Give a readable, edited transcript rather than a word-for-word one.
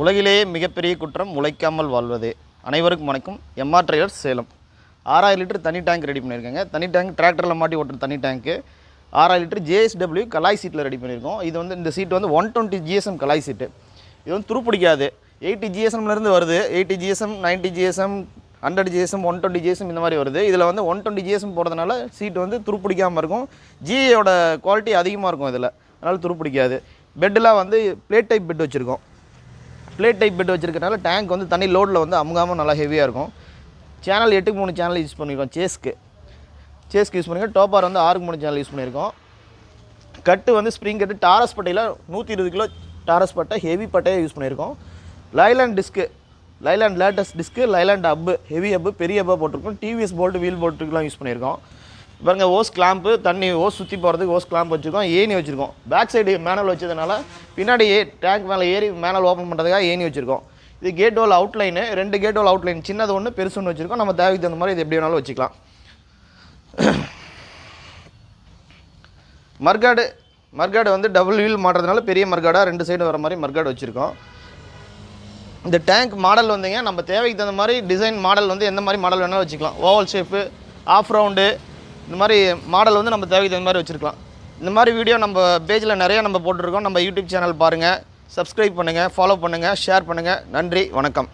உலகிலேயே மிகப்பெரிய குற்றம் உழைக்காமல் வாழ்வது. அனைவருக்கும் வணக்கம். MR traders Salem. 6000 லிட்டர் தனி டேங்க் ரெடி பண்ணியிருக்கேங்க. தனி டேங்க் டிராக்டரில் மாட்டி ஓட்டுற தனி டேங்க்கு 6000 லிட்டர் JSW கலாய் சீட்டில் ரெடி பண்ணியிருக்கோம். இது வந்து இந்த சீட் வந்து 120 GSM கலாய் சீட்டு. இது வந்து துருப்பிடிக்காது. 80 GSMலேருந்து வருது. 80 GSM, 90 GSM, 100 GSM, 120 GSM இந்த மாதிரி வருது. இதில் வந்து 120 GSM போடுறதுனால சீட்டு வந்து துருப்பிடிக்காமல் இருக்கும். ஜிஏயோட குவாலிட்டி அதிகமாக இருக்கும் இதில், அதனால் துருப்பிடிக்காது. பெட்டெலாம் வந்து பிளேட் டைப் பெட் வச்சுருக்கோம். பிளேட் டைப் பெட் வச்சுருக்கனால டேங்க் வந்து தனி லோடில் வந்து அமுகாமல் நல்லா ஹெவியாக இருக்கும். சேனல் 8க்கு 3 சேனல் யூஸ் பண்ணியிருக்கோம். சேஸ்க்கு யூஸ் பண்ணியிருக்கோம். டோப்பார் வந்து 6க்கு 3 சேனல் யூஸ் பண்ணியிருக்கோம். கட்டு வந்து ஸ்ப்ரிங் கட்டு டாரஸ் பட்டையில் 120 கிலோ டாரஸ் பட்டை ஹெவி பட்டையை யூஸ் பண்ணியிருக்கோம். Leyland disc, Leyland latest disc, Leyland அப்பு ஹெவி அப்பு பெரிய அப்பாக போட்டிருக்கோம். டிவிஎஸ் போல்ட்டு வீல் போல்ட்டுக்கெலாம் யூஸ் பண்ணியிருக்கோம். பாருங்க, ஓஸ் கிளாம்பு தண்ணி ஓஸ் சுற்றி போகிறதுக்கு ஓஸ் கிளாம்ப் வச்சுருக்கோம். ஏணி வச்சுருக்கோம். பேக் சைடு மேனுவல் வச்சதுனால பின்னாடி டேங்க் மேலே ஏறி மேனுவல் ஓப்பன் பண்ணுறதுக்காக ஏணி வச்சுருக்கோம். இது கேட் வால் அவுட்லைனு, 2 கேட் வால் அவுட்லைன், சின்னது ஒன்று பெருசு ஒன்று வச்சுருக்கோம். நம்ம தேவைக்கு தகுந்த மாதிரி இது எப்படி வேணாலும் வச்சுக்கலாம். மர்காடு வந்து டபுள் வீல் மாட்டுறதுனால பெரிய மர்காடாக 2 சைடு வர மாதிரி மர்காடு வச்சுருக்கோம். இந்த டேங்க் மாடல் வந்துங்க நம்ம தேவைக்கு தகுந்த மாதிரி டிசைன் மாடல் வந்து எந்த மாதிரி மாடல் வேணாலும் வச்சுக்கலாம். ஓவல் ஷேப்பு, ஆஃப் ரவுண்டு, இந்த மாதிரி மாடல் வந்து நம்ம தேவைக்கு தகுந்த மாதிரி வச்சுருக்கலாம். இந்த மாதிரி வீடியோ நம்ம பேஜில் நிறையா நம்ம போட்டிருக்கோம். நம்ம யூடியூப் சேனல் பாருங்கள், சப்ஸ்கிரைப் பண்ணுங்கள், ஃபாலோ பண்ணுங்கள், ஷேர் பண்ணுங்கள். நன்றி, வணக்கம்.